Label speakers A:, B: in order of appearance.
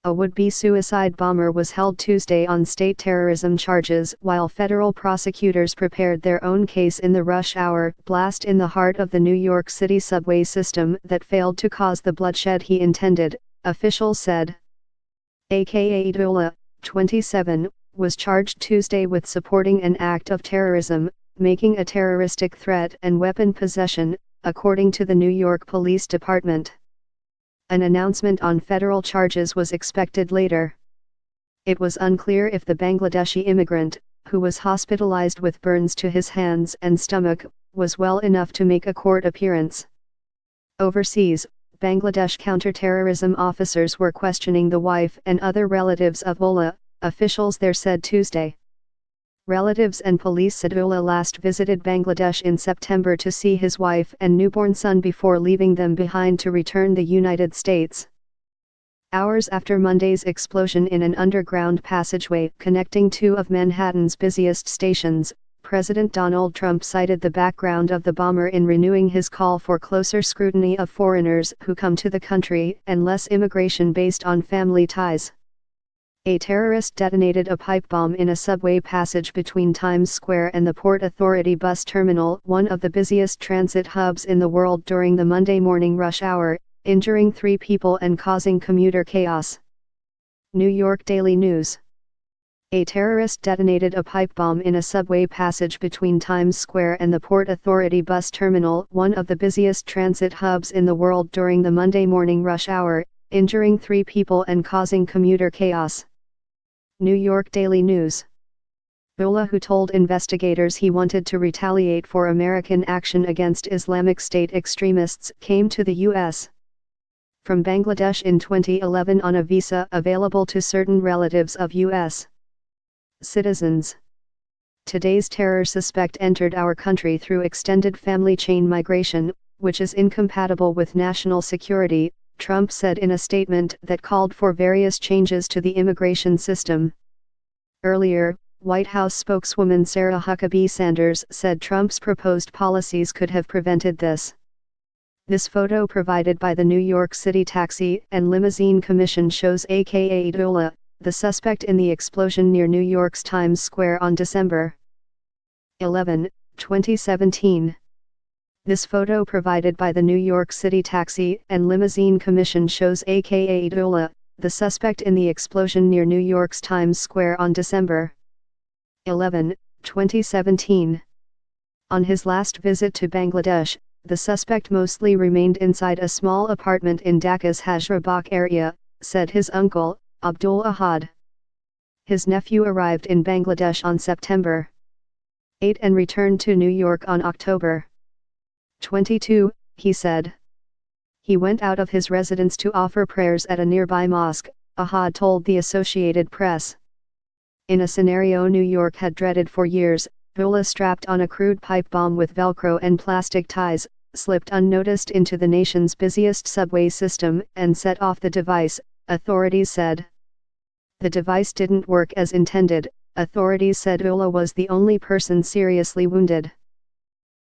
A: a would-be suicide bomber was held Tuesday on state terrorism charges while federal prosecutors prepared their own case in the rush hour blast in the heart of the New York City subway system that failed to cause the bloodshed he intended, officials said. AKA Abdullah, 27, was charged Tuesday with supporting an act of terrorism, making a terroristic threat and weapon possession, according to the New York Police Department. An announcement on federal charges was expected later. It was unclear if the Bangladeshi immigrant, who was hospitalized with burns to his hands and stomach, was well enough to make a court appearance. Overseas, Bangladesh counter-terrorism officers were questioning the wife and other relatives of Ullah, officials there said Tuesday. Relatives and police said Ullah last visited Bangladesh in September to see his wife and newborn son before leaving them behind to return to the United States. Hours after Monday's explosion in an underground passageway connecting two of Manhattan's busiest stations, President Donald Trump cited the background of the bomber in renewing his call for closer scrutiny of foreigners who come to the country and less immigration based on family ties. A terrorist detonated a pipe bomb in a subway passage between Times Square and the Port Authority bus terminal, one of the busiest transit hubs in the world, during the Monday morning rush hour, injuring 3 people and causing commuter chaos. New York Daily News. A terrorist detonated a pipe bomb in a subway passage between Times Square and the Port Authority bus terminal, one of the busiest transit hubs in the world, during the Monday morning rush hour, injuring 3 people and causing commuter chaos. New York Daily News. Ullah, who told investigators he wanted to retaliate for American action against Islamic State extremists, came to the U.S. from Bangladesh in 2011 on a visa available to certain relatives of U.S. citizens. Today's terror suspect entered our country through extended family chain migration, which is incompatible with national security, Trump said in a statement that called for various changes to the immigration system. Earlier, White House spokeswoman Sarah Huckabee Sanders said Trump's proposed policies could have prevented this. This photo, provided by the New York City Taxi and Limousine Commission, shows AKA Ullah, the suspect in the explosion near New York's Times Square on December 11, 2017. This photo, provided by the New York City Taxi and Limousine Commission, shows AKA Ullah, the suspect in the explosion near New York's Times Square on December 11, 2017. On his last visit to Bangladesh, the suspect mostly remained inside a small apartment in Dhaka's Hazarabagh area, said his uncle, Abdul Ahad. His nephew arrived in Bangladesh on September 8 and returned to New York on October 22, he said. He went out of his residence to offer prayers at a nearby mosque, Ahad told the Associated Press. In a scenario New York had dreaded for years, Ullah strapped on a crude pipe bomb with Velcro and plastic ties, slipped unnoticed into the nation's busiest subway system and set off the device, authorities said. The device didn't work as intended, authorities said. Ullah was the only person seriously wounded.